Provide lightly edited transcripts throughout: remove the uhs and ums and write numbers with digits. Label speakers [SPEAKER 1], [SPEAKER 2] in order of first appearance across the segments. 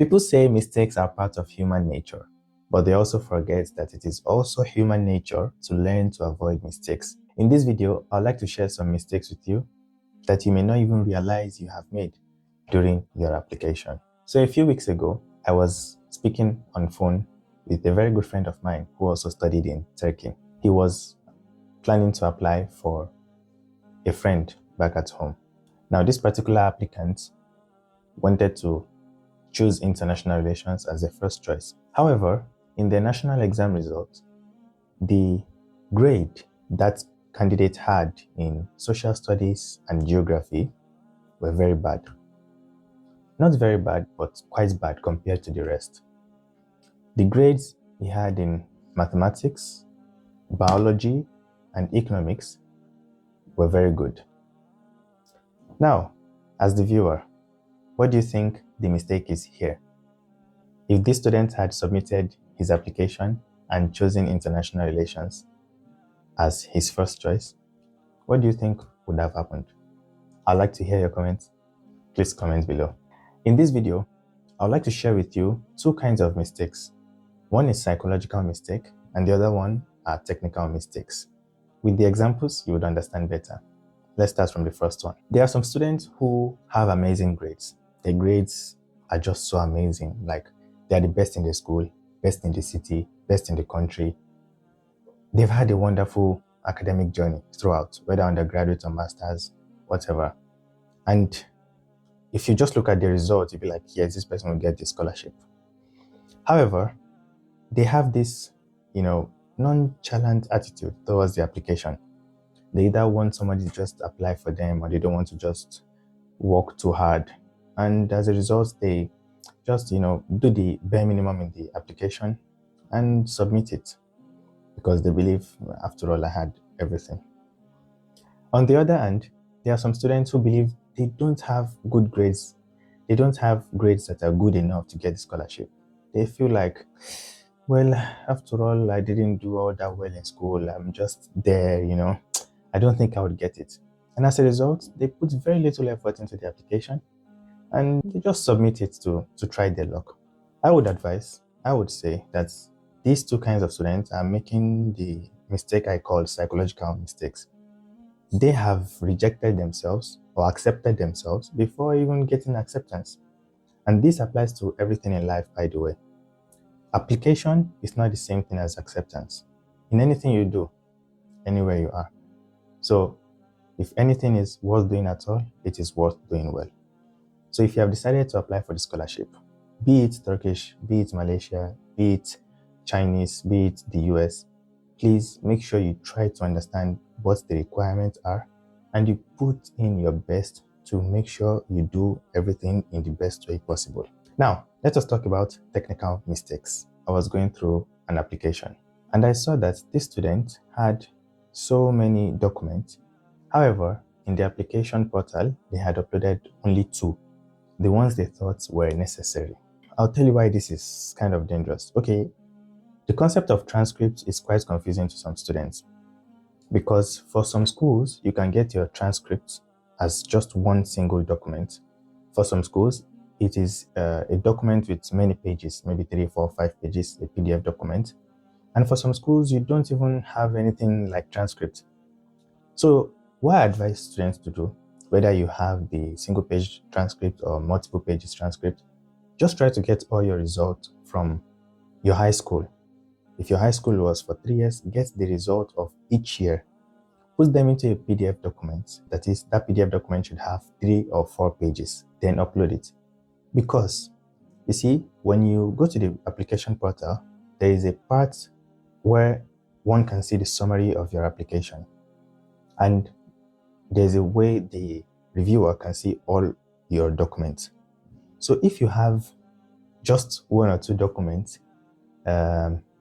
[SPEAKER 1] People say mistakes are part of human nature, but they also forget that it is also human nature to learn to avoid mistakes. In this video, I'd like to share some mistakes with you that you may not even realize you have made during your application. So a few weeks ago, I was speaking on phone with a very good friend of mine who also studied in Turkey. He was planning to apply for a friend back at home. Now, this particular applicant wanted to choose international relations as their first choice. However, in the national exam result, the grade that candidate had in social studies and geography were very bad. Not very bad, but quite bad compared to the rest. The grades he had in mathematics, biology, and economics were very good. Now, as the viewer, what do you think the mistake is here? If this student had submitted his application and chosen international relations as his first choice, what do you think would have happened? I'd like to hear your comments. Please comment below. In this video, I'd like to share with you two kinds of mistakes. One is psychological mistake, and the other one are technical mistakes. With the examples, you would understand better. Let's start from the first one. There are some students who have amazing grades. Their grades are just so amazing. Like, they are the best in the school, best in the city, best in the country. They've had a wonderful academic journey throughout, whether undergraduate or masters, whatever. And if you just look at the results, you'll be like, yes, this person will get the scholarship. However, they have this, nonchalant attitude towards the application. They either want somebody to just apply for them, or they don't want to just work too hard. And as a result, they just, do the bare minimum in the application and submit it because they believe, after all, I had everything. On the other hand, there are some students who believe they don't have good grades. They don't have grades that are good enough to get the scholarship. They feel like, well, after all, I didn't do all that well in school. I'm just there, I don't think I would get it. And as a result, they put very little effort into the application and they just submit it to try their luck. I would say that these two kinds of students are making the mistake I call psychological mistakes. They have rejected themselves or accepted themselves before even getting acceptance. And this applies to everything in life, by the way. Application is not the same thing as acceptance in anything you do, anywhere you are. So if anything is worth doing at all, it is worth doing well. So if you have decided to apply for the scholarship, be it Turkish, be it Malaysia, be it Chinese, be it the US, please make sure you try to understand what the requirements are and you put in your best to make sure you do everything in the best way possible. Now, let us talk about technical mistakes. I was going through an application and I saw that this student had so many documents. However, in the application portal, they had uploaded only two, the ones they thought were necessary. I'll tell you why this is kind of dangerous. Okay, the concept of transcript is quite confusing to some students because for some schools, you can get your transcript as just one single document. For some schools, it is a document with many pages, maybe 3, 4, 5 pages, a PDF document. And for some schools, you don't even have anything like transcript. So what I advise students to do, whether you have the single page transcript or multiple pages transcript, just try to get all your results from your high school. If your high school was for 3 years, get the result of each year. Put them into a PDF document. That is, that PDF document should have 3 or 4 pages. Then upload it. Because, you see, when you go to the application portal, there is a part where one can see the summary of your application. And there's a way the reviewer can see all your documents. So if you have just 1 or 2 documents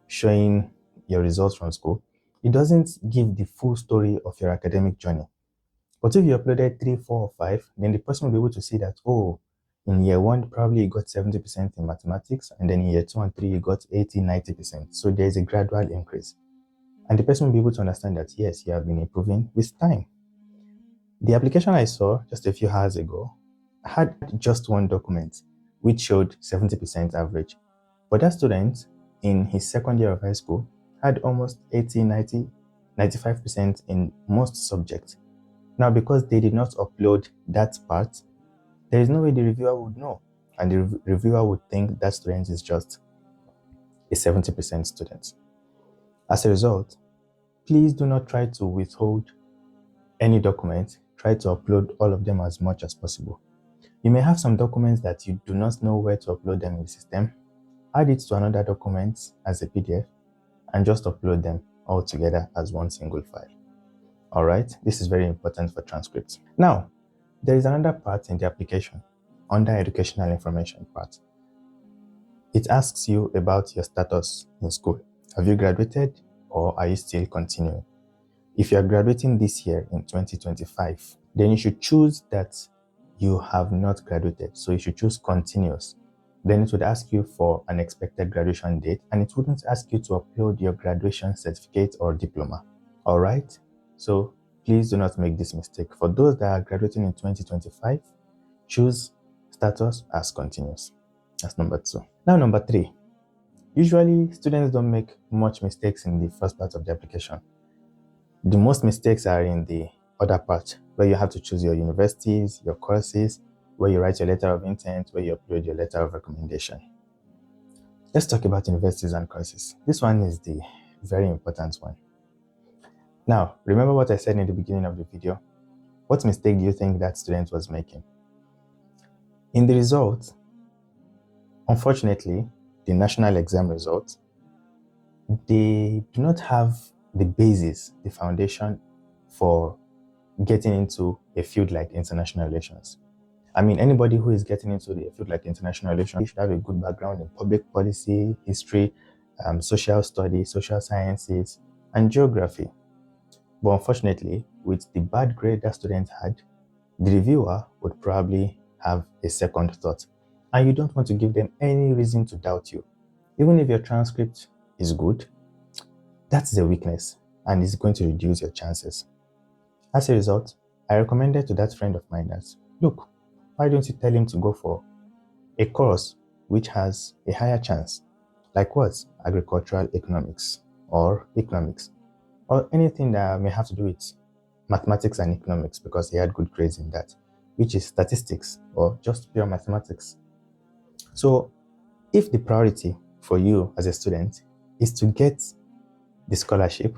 [SPEAKER 1] showing your results from school, it doesn't give the full story of your academic journey. But if you uploaded 3, 4, or 5, then the person will be able to see that, oh, in year 1, probably you got 70% in mathematics, and then in year 2 and 3, you got 80, 90%. So there's a gradual increase. And the person will be able to understand that, yes, you have been improving with time. The application I saw just a few hours ago had just 1 document. which showed 70% average. But that student in his second year of high school had almost 80, 90, 95% in most subjects. Now, because they did not upload that part, there is no way the reviewer would know. And the reviewer would think that student is just a 70% student. As a result, please do not try to withhold any document. Try to upload all of them as much as possible. You may have some documents that you do not know where to upload them in the system. Add it to another document as a PDF and just upload them all together as one single file. All right, this is very important for transcripts. Now, there is another part in the application under educational information part. It asks you about your status in school. Have you graduated or are you still continuing? If you are graduating this year in 2025, then you should choose that you have not graduated. So you should choose continuous. Then it would ask you for an expected graduation date, and it wouldn't ask you to upload your graduation certificate or diploma. All right? So please do not make this mistake. For those that are graduating in 2025, choose status as continuous. That's number 2. Now, number 3. Usually, students don't make much mistakes in the first part of the application. The most mistakes are in the other part, where you have to choose your universities, your courses, where you write your letter of intent, where you upload your letter of recommendation. Let's talk about universities and courses. This one is the very important one. Now, remember what I said in the beginning of the video? What mistake do you think that student was making? In the result, unfortunately, the national exam results, they do not have the basis, the foundation for getting into a field like international relations. I mean, anybody who is getting into a field like international relations should have a good background in public policy, history, social studies, social sciences, and geography. But unfortunately, with the bad grade that student had, the reviewer would probably have a second thought. And you don't want to give them any reason to doubt you. Even if your transcript is good, that's a weakness and it's going to reduce your chances. As a result, I recommended to that friend of mine that, look, why don't you tell him to go for a course which has a higher chance, like what? Agricultural economics, or anything that may have to do with mathematics and economics, because he had good grades in that, which is statistics or just pure mathematics. So if the priority for you as a student is to get the scholarship,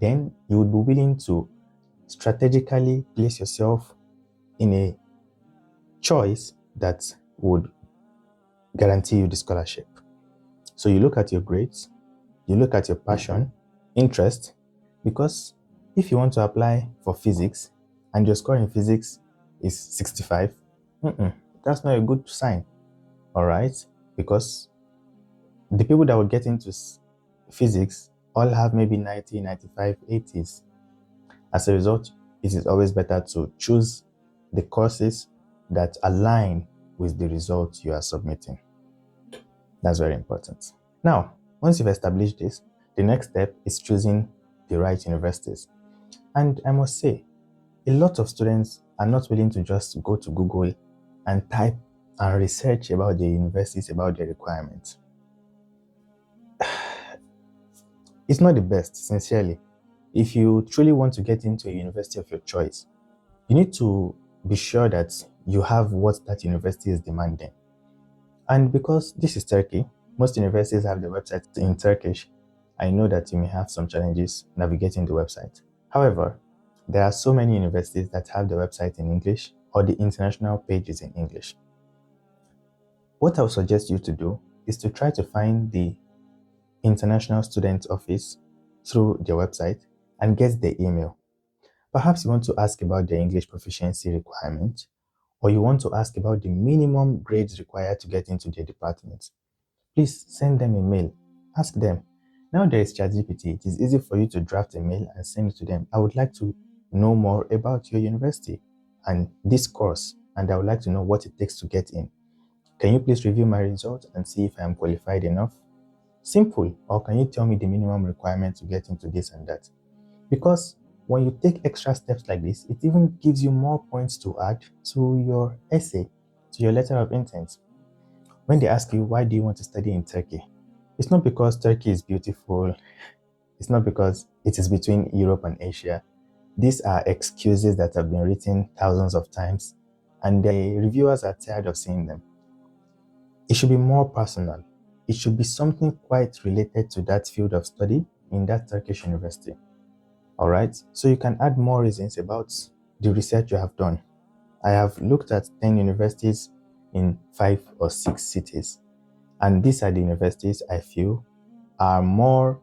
[SPEAKER 1] then you would be willing to strategically place yourself in a choice that would guarantee you the scholarship. So you look at your grades, you look at your passion, interest, because if you want to apply for physics and your score in physics is 65, that's not a good sign, all right? Because the people that would get into physics all have maybe 90, 95, 80s. As a result, it is always better to choose the courses that align with the results you are submitting. That's very important. Now, once you've established this, the next step is choosing the right universities. And I must say, a lot of students are not willing to just go to Google and type and research about the universities, about the requirements. It's not the best, sincerely. If you truly want to get into a university of your choice, you need to be sure that you have what that university is demanding. And because this is Turkey, most universities have the website in Turkish. I know that you may have some challenges navigating the website. However, there are so many universities that have the website in English or the international pages in English. What I would suggest you to do is to try to find the International Student Office through their website and get their email. Perhaps you want to ask about the English proficiency requirement, or you want to ask about the minimum grades required to get into their department. Please send them a mail. Ask them. Now there is ChatGPT. It is easy for you to draft a mail and send it to them. I would like to know more about your university and this course, and I would like to know what it takes to get in. Can you please review my results and see if I am qualified enough? Simple. Or can you tell me the minimum requirement to get into this and that? Because when you take extra steps like this, it even gives you more points to add to your essay, to your letter of intent. When they ask you, why do you want to study in Turkey? It's not because Turkey is beautiful. It's not because it is between Europe and Asia. These are excuses that have been written thousands of times, and the reviewers are tired of seeing them. It should be more personal. It should be something quite related to that field of study in that Turkish university. All right, so you can add more reasons about the research you have done. I have looked at 10 universities in 5 or 6 cities, and these are the universities I feel are more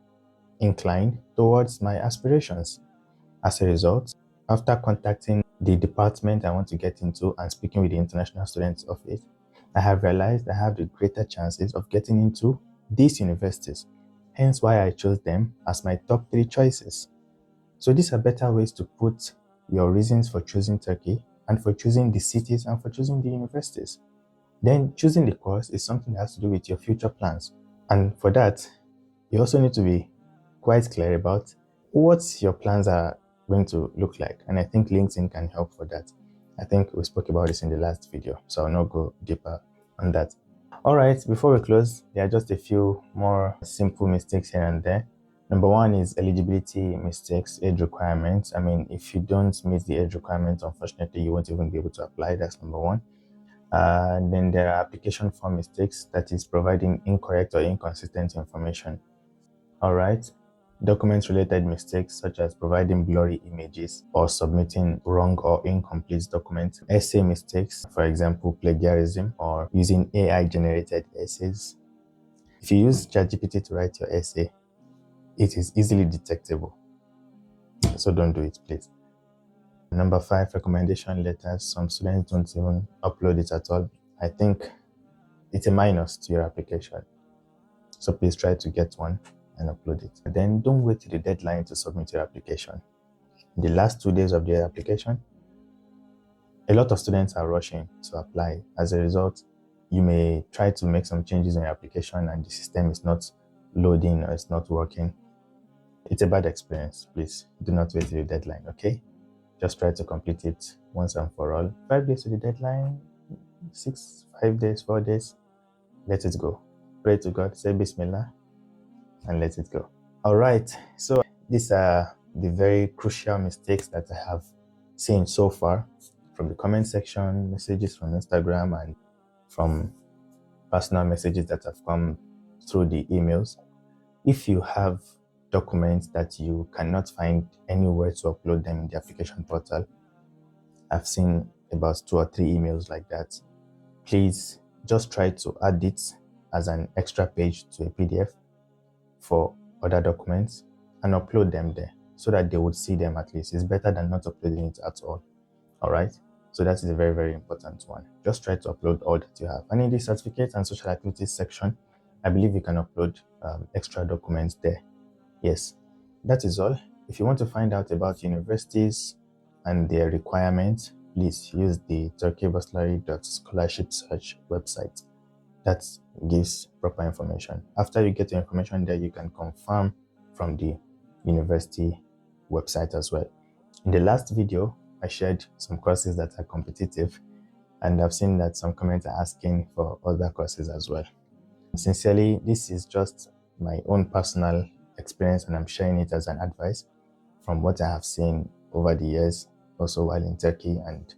[SPEAKER 1] inclined towards my aspirations. As a result, after contacting the department I want to get into and speaking with the international students of it, I have realized I have the greater chances of getting into these universities, hence why I chose them as my top 3 choices. So these are better ways to put your reasons for choosing Turkey and for choosing the cities and for choosing the universities. Then choosing the course is something that has to do with your future plans. And for that, you also need to be quite clear about what your plans are going to look like. And I think LinkedIn can help for that. I think we spoke about this in the last video, so I'll not go deeper on that. All right, before we close, there are just a few more simple mistakes here and there. Number 1 is eligibility mistakes, age requirements. I mean, if you don't meet the age requirements, unfortunately, you won't even be able to apply. That's number 1. Then there are application form mistakes, that is providing incorrect or inconsistent information. All right. Document-related mistakes such as providing blurry images or submitting wrong or incomplete documents. Essay mistakes, for example, plagiarism or using AI-generated essays. If you use ChatGPT to write your essay, it is easily detectable. So don't do it, please. Number 5, recommendation letters. Some students don't even upload it at all. I think it's a minus to your application. So please try to get one and upload it. Then don't wait till the deadline to submit your application. In the last 2 days of their application, a lot of students are rushing to apply. As a result, you may try to make some changes in your application and the system is not loading or it's not working. It's a bad experience. Please do not wait till the deadline, okay? Just try to complete it once and for all. 5 days to the deadline, 5 days, 4 days, let it go. Pray to God, say Bismillah, and let it go. All right, so these are the very crucial mistakes that I have seen so far from the comment section, messages from Instagram, and from personal messages that have come through the emails. If you have documents that you cannot find anywhere to upload them in the application portal, I've seen about 2 or 3 emails like that. Please just try to add it as an extra page to a PDF for other documents and upload them there so that they would see them at least. It's better than not uploading it at all. All right. So that is a very, very important one. Just try to upload all that you have. And in the certificates and social activities section, I believe you can upload extra documents there. Yes, that is all. If you want to find out about universities and their requirements, please use the Scholarship search website. That gives proper information. After you get your information there, you can confirm from the university website as well. In the last video, I shared some courses that are competitive, and I've seen that some comments are asking for other courses as well. Sincerely, this is just my own personal experience, and I'm sharing it as an advice from what I have seen over the years, also while in Turkey, and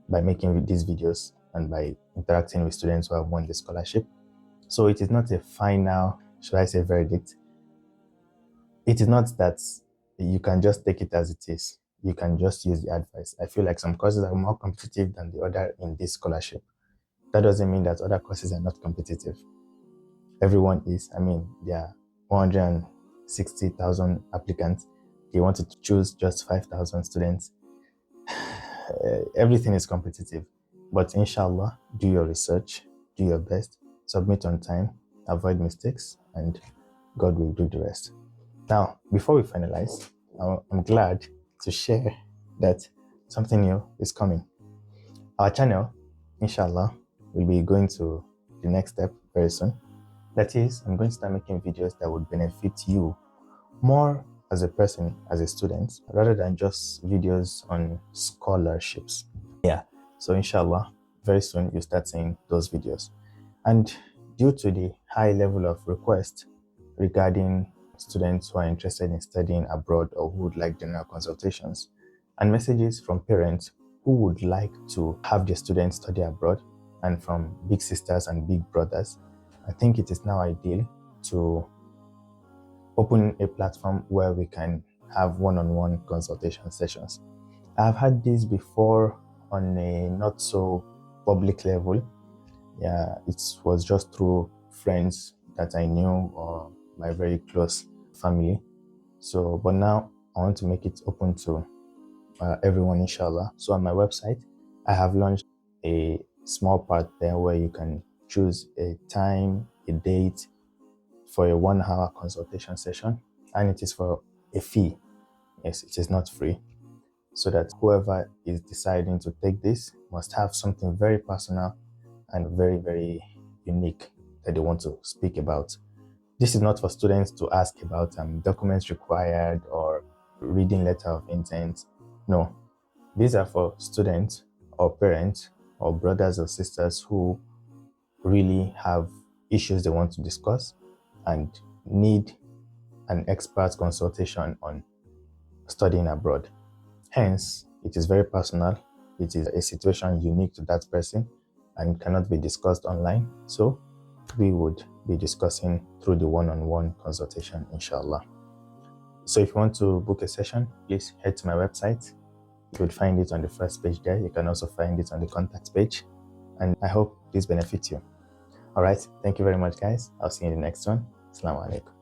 [SPEAKER 1] by making these videos and by interacting with students who have won the scholarship. So it is not a final, should I say, verdict. It is not that you can just take it as it is. You can just use the advice. I feel like some courses are more competitive than the other in this scholarship. That doesn't mean that other courses are not competitive. Everyone is. I mean, there are 160,000 applicants. They wanted to choose just 5,000 students. Everything is competitive. But inshallah, do your research, do your best, submit on time, avoid mistakes, and God will do the rest. Now, before we finalize, I'm glad to share that something new is coming. Our channel, inshallah, will be going to the next step very soon. That is, I'm going to start making videos that would benefit you more as a person, as a student, rather than just videos on scholarships. Yeah, so inshallah, very soon you'll start seeing those videos. And due to the high level of request regarding students who are interested in studying abroad or who would like general consultations, and messages from parents who would like to have their students study abroad, and from big sisters and big brothers, I think it is now ideal to open a platform where we can have one-on-one consultation sessions. I've had this before on a not so public level. Yeah, it was just through friends that I knew or my very close family. So, but now I want to make it open to everyone, inshallah. So on my website, I have launched a small part there where you can choose a time, a date for a 1 hour consultation session, and it is for a fee. Yes, it is not free. So that whoever is deciding to take this must have something very personal and very, very unique that they want to speak about. This is not for students to ask about documents required or reading letter of intent. No, these are for students or parents or brothers or sisters who really have issues they want to discuss and need an expert consultation on studying abroad. Hence, it is very personal. It is a situation unique to that person and cannot be discussed online. So we would be discussing through the one-on-one consultation, inshallah. So if you want to book a session, please head to my website. You will find it on the first page there. You can also find it on the contact page. And I hope this benefits you. All right. Thank you very much, guys. I'll see you in the next one. Assalamu alaikum.